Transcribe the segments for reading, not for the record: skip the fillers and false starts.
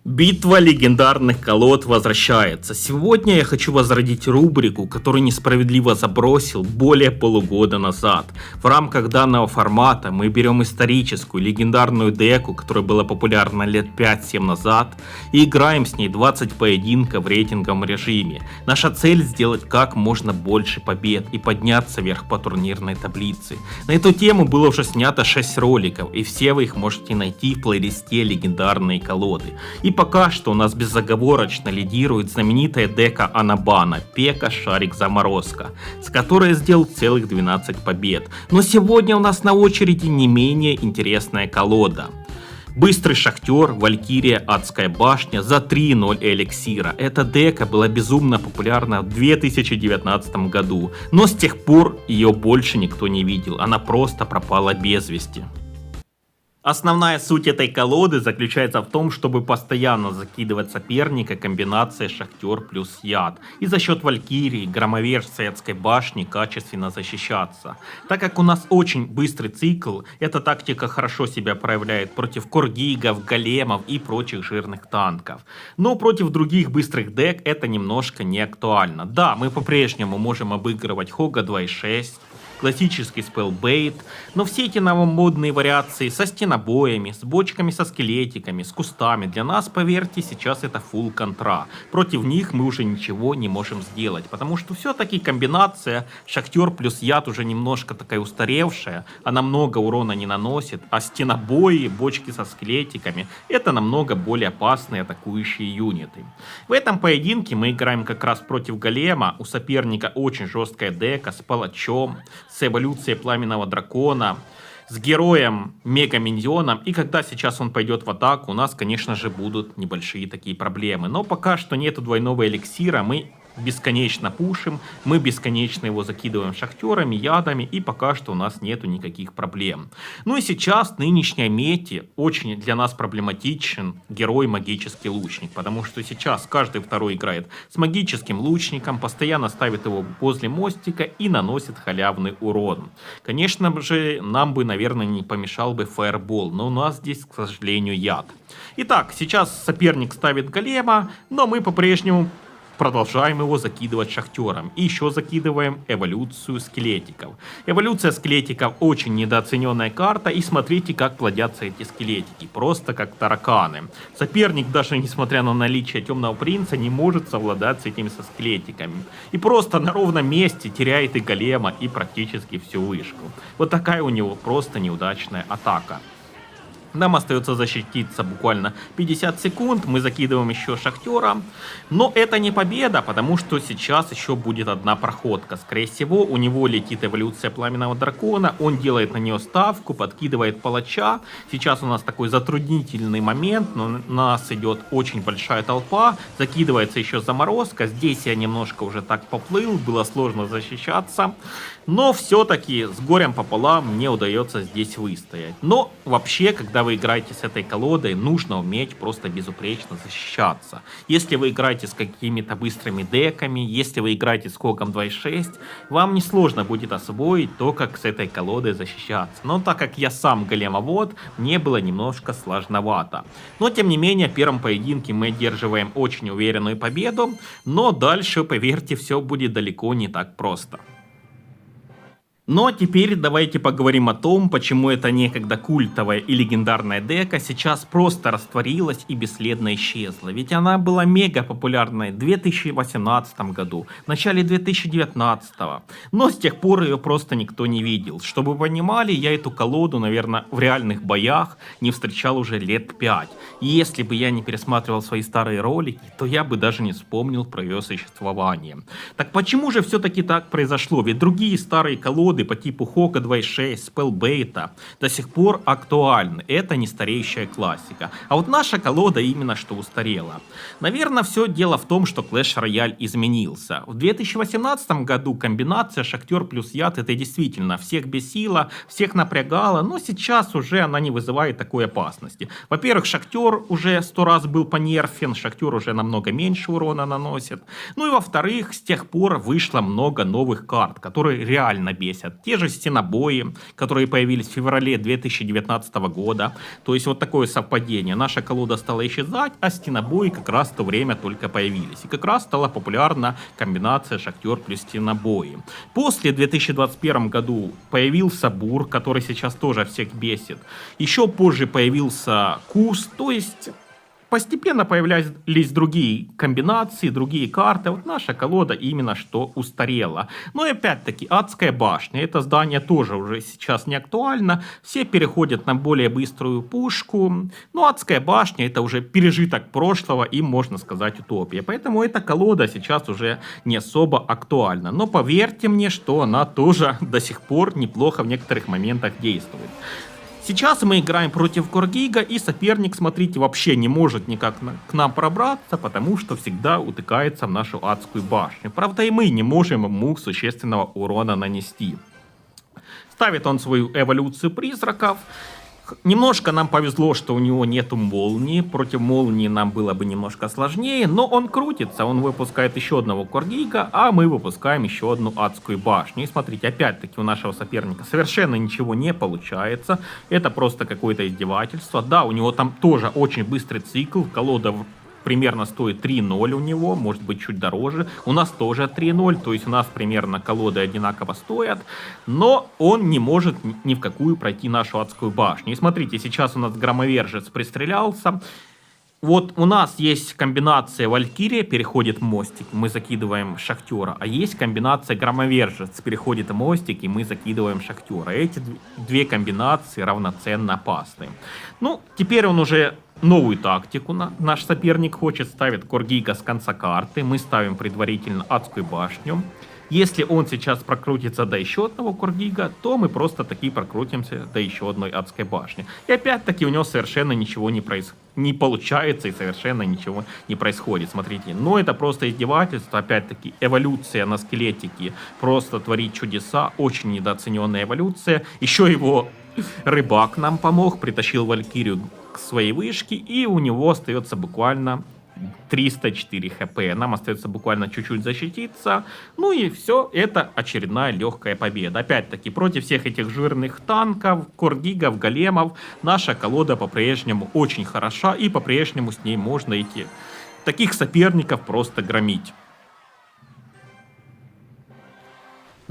Битва легендарных колод возвращается. Сегодня я хочу возродить рубрику, которую несправедливо забросил более полугода назад. В рамках данного формата мы берем историческую легендарную деку, которая была популярна лет 5-7 назад, и играем с ней 20 поединков в рейтинговом режиме. Наша цель сделать как можно больше побед и подняться вверх по турнирной таблице. На эту тему было уже снято 6 роликов, и все вы их можете найти в плейлисте легендарные колоды. И пока что у нас безоговорочно лидирует знаменитая дека Анабана Пека Шарик Заморозка, с которой я сделал целых 12 побед. Но сегодня у нас на очереди не менее интересная колода. Быстрый Шахтер, Валькирия, Адская башня за 3.0 эликсира. Эта дека была безумно популярна в 2019 году, но с тех пор ее больше никто не видел, она просто пропала без вести. Основная суть этой колоды заключается в том, чтобы постоянно закидывать соперника комбинацией Шахтер плюс Яд. И за счет Валькирии, Громовержца и Адской башни качественно защищаться. Так как у нас очень быстрый цикл, эта тактика хорошо себя проявляет против коргигов, големов и прочих жирных танков. Но против других быстрых дек это немножко не актуально. Да, мы по-прежнему можем обыгрывать Хога 2.6, классический спеллбейт, но все эти новомодные вариации со стенобоями, с бочками со скелетиками, с кустами, для нас, поверьте, сейчас это full контра. Против них мы уже ничего не можем сделать, потому что все-таки комбинация Шахтер плюс Яд уже немножко такая устаревшая, она много урона не наносит, а стенобои, бочки со скелетиками это намного более опасные атакующие юниты. В этом поединке мы играем как раз против голема, у соперника очень жесткая дека с палачом, с эволюцией пламенного дракона, с героем мега-миньоном, и когда сейчас он пойдет в атаку, у нас, конечно же, будут небольшие такие проблемы. Но пока что нету двойного эликсира, мы бесконечно пушим, мы бесконечно его закидываем шахтерами, ядами, и пока что у нас нету никаких проблем. Ну и сейчас в нынешней мете очень для нас проблематичен герой магический лучник, потому что сейчас каждый второй играет с магическим лучником, постоянно ставит его возле мостика и наносит халявный урон. Конечно же, нам бы, наверное, не помешал бы фаербол, но у нас здесь, к сожалению, яд. Итак, сейчас соперник ставит голема, но мы по-прежнему продолжаем его закидывать шахтером. И еще закидываем эволюцию скелетиков. Эволюция скелетиков очень недооцененная карта. И смотрите, как плодятся эти скелетики. Просто как тараканы. Соперник, даже несмотря на наличие темного принца, не может совладать с этими со скелетиками. И просто на ровном месте теряет и голема, и практически всю вышку. Вот такая у него просто неудачная атака. Нам остается защититься буквально 50 секунд, мы закидываем еще шахтера, но это не победа, потому что сейчас еще будет одна проходка. Скорее всего, у него летит эволюция пламенного дракона, он делает на нее ставку, подкидывает палача. Сейчас у нас такой затруднительный момент, но у нас идет очень большая толпа, закидывается еще заморозка. Здесь я немножко уже так поплыл, было сложно защищаться, но все-таки с горем пополам мне удается здесь выстоять. Но вообще, когда вы играете с этой колодой, нужно уметь просто безупречно защищаться. Если вы играете с какими-то быстрыми деками, если вы играете с Когом 2.6, вам несложно будет освоить то, как с этой колодой защищаться. Но так как я сам големовод, мне было немножко сложновато. Но тем не менее, в первом поединке мы одерживаем очень уверенную победу, но дальше, поверьте, все будет далеко не так просто. Но теперь давайте поговорим о том, почему эта некогда культовая и легендарная дека сейчас просто растворилась и бесследно исчезла. Ведь она была мега популярной в 2018 году, в начале 2019. Но с тех пор ее просто никто не видел. Чтобы вы понимали, я эту колоду, наверное, в реальных боях не встречал уже лет 5. И если бы я не пересматривал свои старые ролики, то я бы даже не вспомнил про ее существование. Так почему же все-таки так произошло? Ведь другие старые колоды по типу Хога 2.6, спеллбейта до сих пор актуальны. Это не стареющая классика. А вот наша колода именно что устарела. Наверное, все дело в том, что Clash Royale изменился. В 2018 году комбинация Шахтер плюс Яд это действительно всех бесила, всех напрягала, но сейчас уже она не вызывает такой опасности. Во-первых, Шахтер уже 100 раз был понерфен, Шахтер уже намного меньше урона наносит. Ну и во-вторых, с тех пор вышло много новых карт, которые реально бесят Это те же стенобои, которые появились в феврале 2019 года. То есть вот такое совпадение. Наша колода стала исчезать, а стенобои как раз в то время только появились. И как раз стала популярна комбинация Шахтер плюс стенобои. После в 2021 году появился Бур, который сейчас тоже всех бесит. Еще позже появился Куст, то есть постепенно появлялись другие комбинации, другие карты. Вот наша колода именно что устарела. Но и опять-таки Адская башня. Это здание тоже уже сейчас не актуально. Все переходят на более быструю пушку. Но Адская башня это уже пережиток прошлого и, можно сказать, утопия. Поэтому эта колода сейчас уже не особо актуальна. Но поверьте мне, что она тоже до сих пор неплохо в некоторых моментах действует. Сейчас мы играем против Коргига, и соперник, смотрите, вообще не может никак к нам пробраться, потому что всегда утыкается в нашу Адскую башню. Правда, и мы не можем ему существенного урона нанести. Ставит он свою эволюцию призраков. Немножко нам повезло, что у него нету молнии. Против молнии нам было бы немножко сложнее, но он крутится. Он выпускает еще одного Коргига, а мы выпускаем еще одну Адскую башню. И смотрите, опять-таки у нашего соперника совершенно ничего не получается. Это просто какое-то издевательство. Да, у него там тоже очень быстрый цикл. Колода примерно стоит 3.0 у него, может быть чуть дороже. У нас тоже 3.0, то есть у нас примерно колоды одинаково стоят. Но он не может ни в какую пройти нашу Адскую башню. И смотрите, сейчас у нас Громовержец пристрелялся. Вот у нас есть комбинация Валькирия, переходит мостик, мы закидываем Шахтера. А есть комбинация Громовержец, переходит мостик, и мы закидываем Шахтера. Эти две комбинации равноценно опасны. Ну, теперь он уже новую тактику наш соперник хочет, ставит Коргига с конца карты. Мы ставим предварительно Адскую башню. Если он сейчас прокрутится до еще одного Коргига, то мы просто таки прокрутимся до еще одной Адской башни. И опять-таки у него совершенно ничего не получается и совершенно ничего не происходит. Смотрите, но это просто издевательство. Опять-таки эволюция на скелетике просто творит чудеса. Очень недооцененная эволюция. Еще его рыбак нам помог, притащил Валькирию к своей вышке, и у него остается буквально 304 хп. Нам остается буквально чуть-чуть защититься. Ну и все, это очередная легкая победа. Опять-таки, против всех этих жирных танков, Коргигов, големов, наша колода по-прежнему очень хороша, и по-прежнему с ней можно идти. Таких соперников просто громить.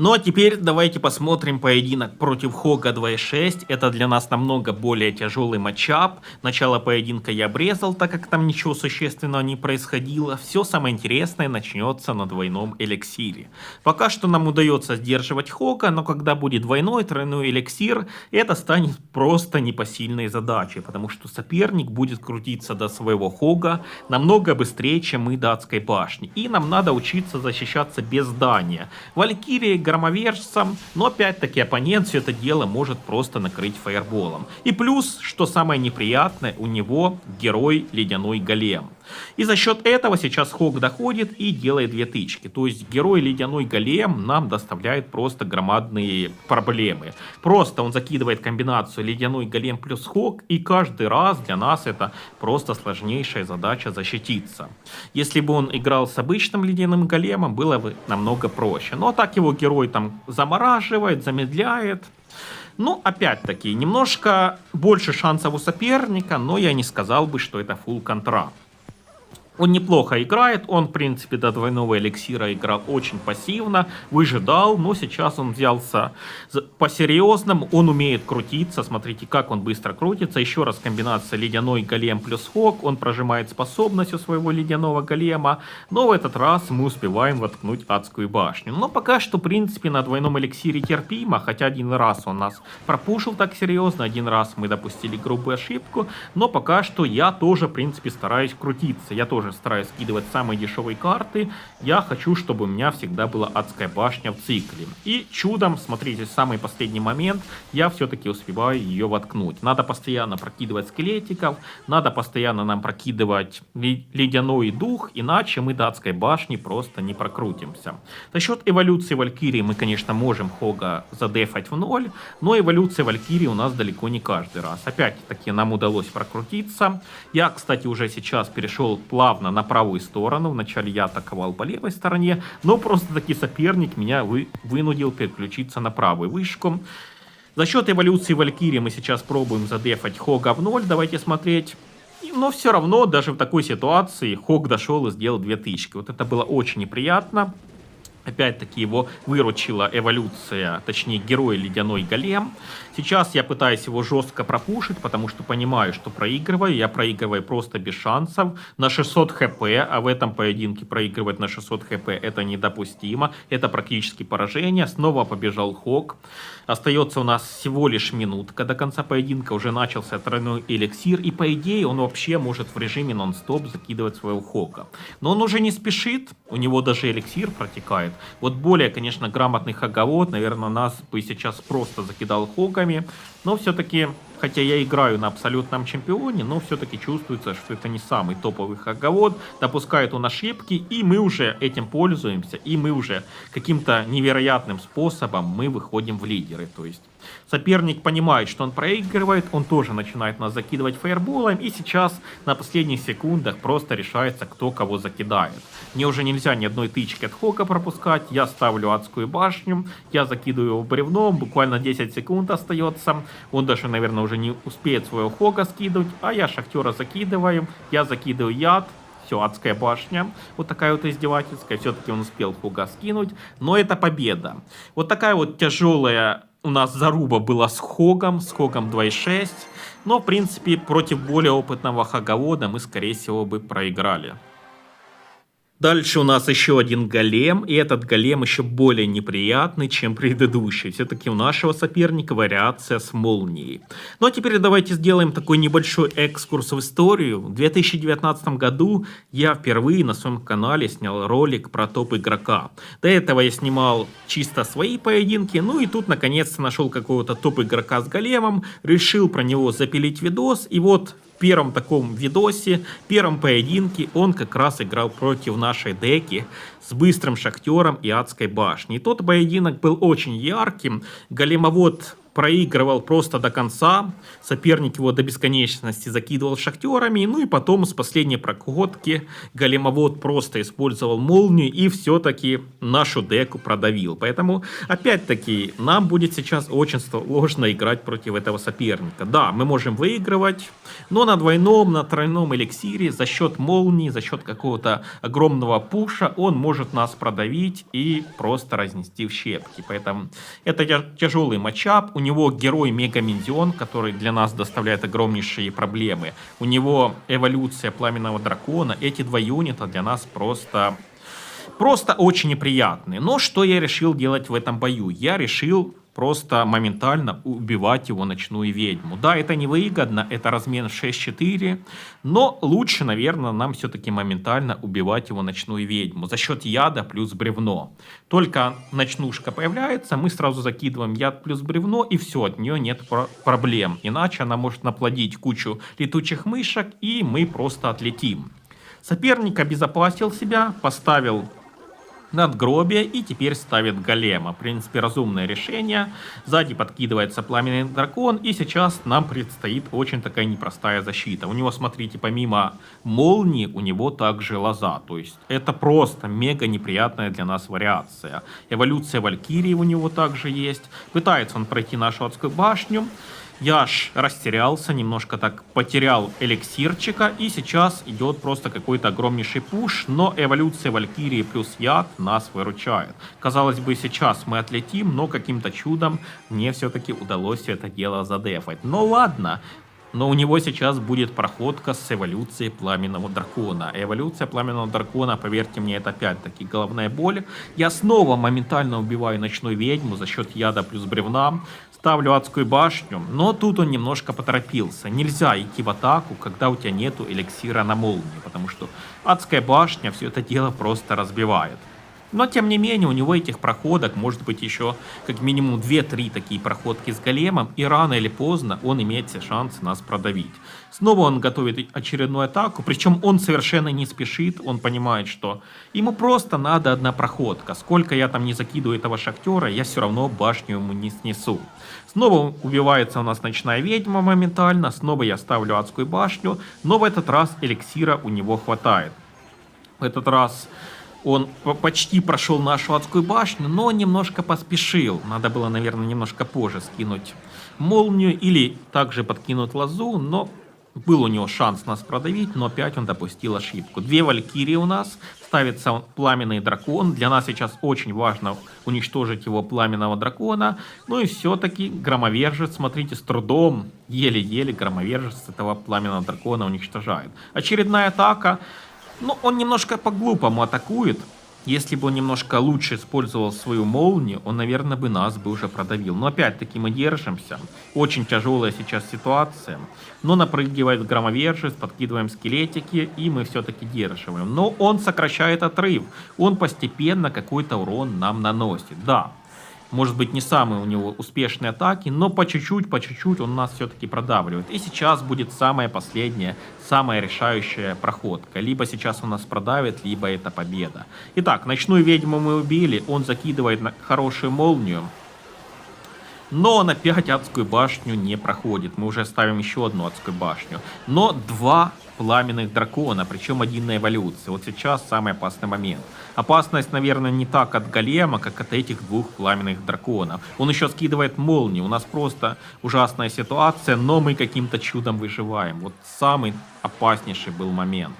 Ну а теперь давайте посмотрим поединок против Хога 2.6. Это для нас намного более тяжелый матчап. Начало поединка я обрезал, так как там ничего существенного не происходило. Все самое интересное начнется на двойном эликсире. Пока что нам удается сдерживать Хога, но когда будет двойной, тройной эликсир, это станет просто непосильной задачей. Потому что соперник будет крутиться до своего Хога намного быстрее, чем мы до Адской башни. И нам надо учиться защищаться без здания. Валькирия Громовержцем, но опять-таки оппонент все это дело может просто накрыть фаерболом. И плюс, что самое неприятное, у него герой Ледяной Голем. И за счет этого сейчас Хог доходит и делает две тычки. То есть герой Ледяной Голем нам доставляет просто громадные проблемы. Просто он закидывает комбинацию Ледяной Голем плюс Хог, и каждый раз для нас это просто сложнейшая задача защититься. Если бы он играл с обычным Ледяным Големом, было бы намного проще. Но так его герой там замораживает, замедляет. Ну, опять-таки, немножко больше шансов у соперника, но я не сказал бы, что это full контра. Он неплохо играет, он, в принципе, до двойного эликсира играл очень пассивно, выжидал, но сейчас он взялся по-серьезному, он умеет крутиться, смотрите, как он быстро крутится. Еще раз комбинация Ледяной Голем плюс Хог, он прожимает способность у своего Ледяного Голема, но в этот раз мы успеваем воткнуть Адскую башню. Но пока что, в принципе, на двойном эликсире терпимо, хотя один раз он нас пропушил так серьезно, один раз мы допустили грубую ошибку, но пока что я тоже, в принципе, стараюсь крутиться, я тоже стараюсь скидывать самые дешевые карты. Я хочу, чтобы у меня всегда была Адская башня в цикле. И чудом, смотрите, в самый последний момент я все-таки успеваю ее воткнуть. Надо постоянно прокидывать скелетиков, надо постоянно нам прокидывать ледяной дух, иначе мы до Адской башни просто не прокрутимся. За счет эволюции Валькирии мы, конечно, можем Хога задефать в ноль, но эволюция Валькирии у нас далеко не каждый раз. Опять-таки нам удалось прокрутиться. Я, кстати, уже сейчас перешел плавно плавно на правую сторону. Вначале я атаковал по левой стороне, но просто-таки соперник меня вынудил переключиться на правую вышку. За счет эволюции Валькирии мы сейчас пробуем задефать Хога в 0. Давайте смотреть. Но все равно, даже в такой ситуации, Хог дошел и сделал 2000. Вот это было очень неприятно. Опять-таки его выручила эволюция, точнее герой Ледяной Голем. Сейчас я пытаюсь его жестко пропушить, потому что понимаю, что проигрываю. Я проигрываю просто без шансов на 600 хп, а в этом поединке проигрывать на 600 хп это недопустимо. Это практически поражение. Снова побежал Хог. Остается у нас всего лишь минутка до конца поединка. Уже начался тройной эликсир. И по идее он вообще может в режиме нон-стоп закидывать своего Хога. Но он уже не спешит. У него даже эликсир протекает. Вот более, конечно, грамотный хоговод, наверное, нас бы сейчас просто закидал Хогами. Но все-таки, хотя я играю на абсолютном чемпионе, но все-таки чувствуется, что это не самый топовый хоговод. Допускает он ошибки, и мы уже этим пользуемся. И мы уже каким-то невероятным способом мы выходим в лидеры. То есть соперник понимает, что он проигрывает, он тоже начинает нас закидывать фаерболом. И сейчас на последних секундах просто решается, кто кого закидает. Мне уже нельзя ни одной тычки от Хога пропускать. Я ставлю адскую башню, я закидываю его бревном, буквально 10 секунд остается. Он даже, наверное, уже не успеет своего Хога скидывать, а я шахтера закидываю, я закидываю яд. Все, адская башня. Вот такая вот издевательская. Все-таки он успел Хога скинуть. Но это победа. Вот такая вот тяжелая у нас заруба была с Хогом 2.6. Но, в принципе, против более опытного хоговода мы, скорее всего, бы проиграли. Дальше у нас еще один голем, и этот голем еще более неприятный, чем предыдущий. Все-таки у нашего соперника вариация с молнией. Ну а теперь давайте сделаем такой небольшой экскурс в историю. В 2019 году я впервые на своем канале снял ролик про топ игрока. До этого я снимал чисто свои поединки, ну и тут наконец-то нашел какого-то топ игрока с големом, решил про него запилить видос, и вот в первом таком видосе, в первом поединке он как раз играл против нашей деки с быстрым шахтером и адской башней. И тот поединок был очень ярким. Големовод проигрывал просто до конца. Соперник его до бесконечности закидывал шахтерами. Ну и потом с последней проходки големовод просто использовал молнию и все-таки нашу деку продавил. Поэтому опять-таки нам будет сейчас очень сложно играть против этого соперника. Да, мы можем выигрывать, но на двойном, на тройном эликсире за счет молнии, за счет какого-то огромного пуша он может нас продавить и просто разнести в щепки. Поэтому это тяжелый матчап. У него герой Мегаминзион, который для нас доставляет огромнейшие проблемы. У него эволюция Пламенного Дракона. Эти два юнита для нас просто очень неприятные. Но что я решил делать в этом бою? Я решил просто моментально убивать его ночную ведьму. Да, это невыгодно, это размен 6-4, но лучше, наверное, нам все-таки моментально убивать его ночную ведьму за счет яда плюс бревно. Только ночнушка появляется, мы сразу закидываем яд плюс бревно, и все, от нее нет проблем. Иначе она может наплодить кучу летучих мышек, и мы просто отлетим. Соперник обезопасил себя, поставил надгробие и теперь ставит голема. В принципе, разумное решение. Сзади подкидывается пламенный дракон, и сейчас нам предстоит очень такая непростая защита. У него, смотрите, помимо молнии, у него также лоза. То есть это просто мега неприятная для нас вариация. Эволюция Валькирии у него также есть. Пытается он пройти нашу адскую башню. Я аж растерялся, немножко так потерял эликсирчика, и сейчас идет просто какой-то огромнейший пуш, но эволюция Валькирии плюс яд нас выручает. Казалось бы, сейчас мы отлетим, но каким-то чудом мне все-таки удалось все это дело задефать. Но ладно. Но у него сейчас будет проходка с эволюцией Пламенного Дракона. Эволюция Пламенного Дракона, поверьте мне, это опять-таки головная боль. Я снова моментально убиваю ночную ведьму за счет яда плюс бревна. Ставлю адскую башню, но тут он немножко поторопился. Нельзя идти в атаку, когда у тебя нету эликсира на молнии, потому что адская башня все это дело просто разбивает. Но, тем не менее, у него этих проходок может быть еще как минимум 2-3 такие проходки с големом, и рано или поздно он имеет все шансы нас продавить. Снова он готовит очередную атаку, причем он совершенно не спешит, он понимает, что ему просто надо одна проходка. Сколько я там не закидываю этого шахтера, я все равно башню ему не снесу. Снова убивается у нас ночная ведьма моментально, снова я ставлю адскую башню, но в этот раз эликсира у него хватает. В этот раз он почти прошел нашу адскую башню, но немножко поспешил. Надо было, наверное, немножко позже скинуть молнию или также подкинуть лозу, но был у него шанс нас продавить, но опять он допустил ошибку. Две валькирии у нас, ставится пламенный дракон. Для нас сейчас очень важно уничтожить его пламенного дракона. Ну и все-таки громовержец, смотрите, с трудом, еле-еле громовержец этого пламенного дракона уничтожает. Очередная атака. Ну, он немножко по-глупому атакует. Если бы он немножко лучше использовал свою молнию, он, наверное, бы нас бы уже продавил. Но опять-таки мы держимся. Очень тяжелая сейчас ситуация. Но напрыгивает громовержец, подкидываем скелетики, и мы все-таки держим. Но он сокращает отрыв. Он постепенно какой-то урон нам наносит. Да, может быть, не самые у него успешные атаки, но по чуть-чуть он нас все-таки продавливает. И сейчас будет самая последняя, самая решающая проходка. Либо сейчас он нас продавит, либо это победа. Итак, ночную ведьму мы убили, он закидывает на хорошую молнию. Но он опять адскую башню не проходит. Мы уже ставим еще одну адскую башню. Но два пламенных дракона, причем один на эволюции. Вот сейчас самый опасный момент. Опасность, наверное, не так от голема, как от этих двух пламенных драконов. Он еще скидывает молнию. У нас просто ужасная ситуация, но мы каким-то чудом выживаем. Вот самый опаснейший был момент.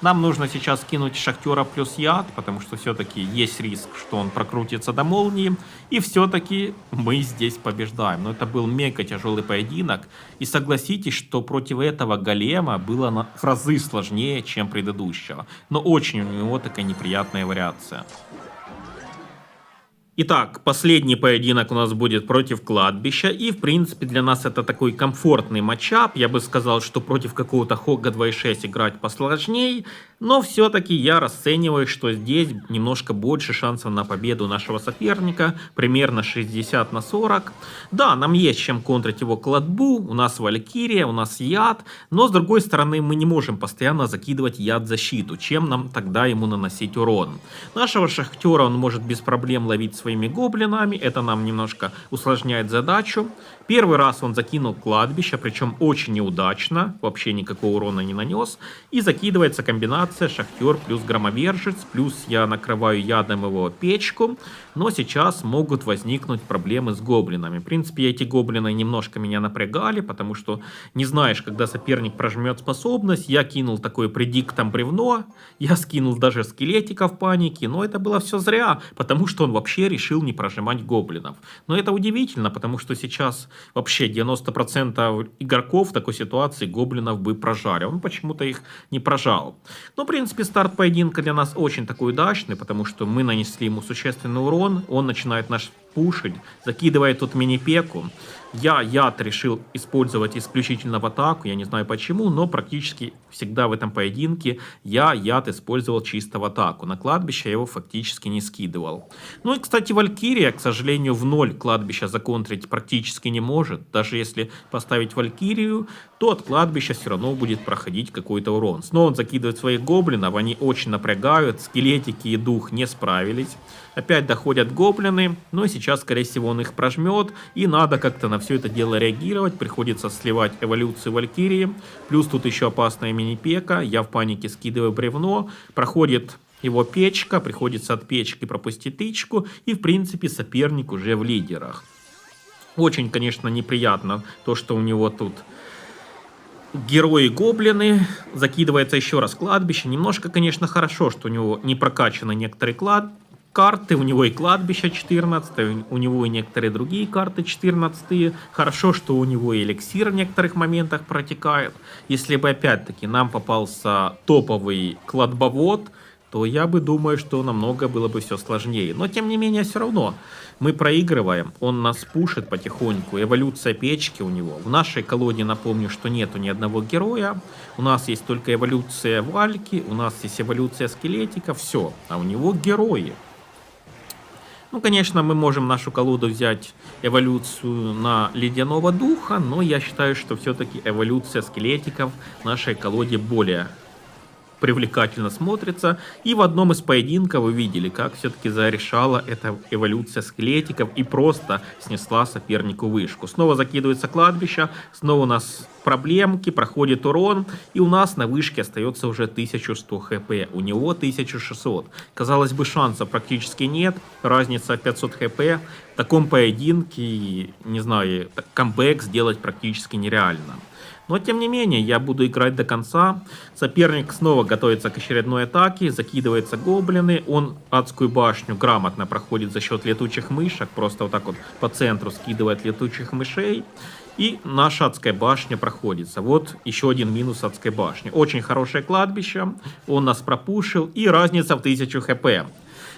Нам нужно сейчас скинуть шахтера плюс яд, потому что все-таки есть риск, что он прокрутится до молнии. И все-таки мы здесь побеждаем. Но это был мега тяжелый поединок. И согласитесь, что против этого голема было в разы сложнее, чем предыдущего. Но очень у него такая неприятная вариация. Итак, последний поединок у нас будет против кладбища, и в принципе для нас это такой комфортный матчап. Я бы сказал, что против какого-то Хога 2.6 играть посложнее, но все-таки я расцениваю, что здесь немножко больше шансов на победу нашего соперника, примерно 60 на 40. Да, нам есть чем контрить его кладбу, у нас Валькирия, у нас яд, но с другой стороны мы не можем постоянно закидывать яд защиту, чем нам тогда ему наносить урон. Нашего шахтера он может без проблем ловить своими гоблинами, это нам немножко усложняет задачу. Первый раз он закинул кладбище, причем очень неудачно, вообще никакого урона не нанес. И закидывается комбинация шахтер плюс громовержец, плюс я накрываю ядом его печку. Но сейчас могут возникнуть проблемы с гоблинами. В принципе, эти гоблины немножко меня напрягали, потому что не знаешь, когда соперник прожмет способность. Я кинул такое предиктом бревно, я скинул даже скелетика в панике, но это было все зря, потому что он вообще решил не прожимать гоблинов. Но это удивительно, потому что сейчас вообще 90% игроков в такой ситуации гоблинов бы прожали. Он почему-то их не прожал. Но, в принципе, старт поединка для нас очень такой удачный, потому что мы нанесли ему существенный урон. Он начинает наш пушить, закидывает тут мини-пеку. Я яд решил использовать исключительно в атаку, я не знаю почему, но практически всегда в этом поединке я яд использовал чисто в атаку. На кладбище я его фактически не скидывал. Ну и, кстати, Валькирия, к сожалению, в 0 кладбища законтрить практически не может. Даже если поставить Валькирию, то от кладбища все равно будет проходить какой-то урон. Снова он закидывает своих гоблинов, они очень напрягают, скелетики и дух не справились. Опять доходят гоблины, но сейчас, скорее всего, он их прожмет, и надо как-то на все это дело реагировать. Приходится сливать эволюцию Валькирии, плюс тут еще опасная мини-пека, я в панике скидываю бревно, проходит его печка, приходится от печки пропустить тычку, и, в принципе, соперник уже в лидерах. Очень, конечно, неприятно то, что у него тут герои-гоблины, закидывается еще раз кладбище. Немножко, конечно, хорошо, что у него не прокачаны некоторые карты, у него и кладбище 14, у него и некоторые другие карты 14. Хорошо, что у него и эликсир в некоторых моментах протекает. Если бы опять-таки нам попался топовый кладбовод, то я бы думаю, что намного было бы все сложнее. Но тем не менее, все равно мы проигрываем, он нас пушит потихоньку, эволюция печки у него. В нашей колоде, напомню, что нету ни одного героя, у нас есть только эволюция Вальки, у нас есть эволюция скелетика, все, а у него герои. Ну, конечно, мы можем нашу колоду взять эволюцию на ледяного духа, но я считаю, что все-таки эволюция скелетиков в нашей колоде более привлекательно смотрится. И в одном из поединков вы видели, как все-таки зарешала эта эволюция скелетиков и просто снесла сопернику вышку. Снова закидывается кладбище, снова у нас проблемки, проходит урон, и у нас на вышке остается уже 1100 хп, у него 1600. Казалось бы, шансов практически нет, разница 500 хп. В таком поединке, не знаю, камбэк сделать практически нереально. Но тем не менее, я буду играть до конца. Соперник снова готовится к очередной атаке, закидывается гоблины. Он адскую башню грамотно проходит за счет летучих мышек. Просто вот так вот по центру скидывает летучих мышей. И наша адская башня проходится. Вот еще один минус адской башни. Очень хорошее кладбище. Он нас пропушил. И разница в 1000 хп.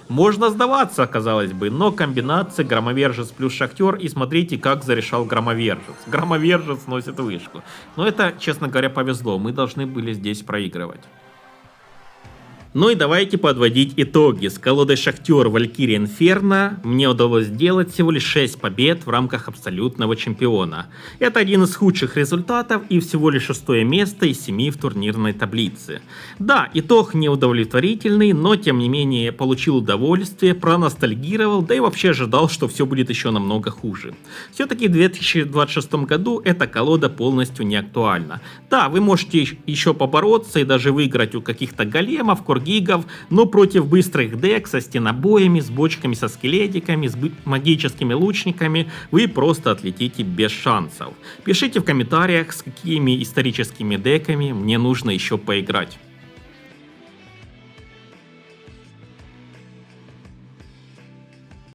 Можно сдаваться, казалось бы, но комбинация Громовержец плюс Шахтер, и смотрите, как зарешал Громовержец. Громовержец носит вышку. Но это, честно говоря, повезло. Мы должны были здесь проигрывать. Ну и давайте подводить итоги. С колодой Шахтер, Валькирия, Инферно мне удалось сделать всего лишь 6 побед в рамках абсолютного чемпиона. Это один из худших результатов и всего лишь 6 место из 7 в турнирной таблице. Да, итог неудовлетворительный, но тем не менее получил удовольствие, проностальгировал, да и вообще ожидал, что все будет еще намного хуже. Все-таки в 2026 году эта колода полностью не актуальна. Да, вы можете еще побороться и даже выиграть у каких-то големов, гигов, но против быстрых дек со стенобоями, с бочками со скелетиками, с магическими лучниками вы просто отлетите без шансов. Пишите в комментариях, с какими историческими деками мне нужно еще поиграть.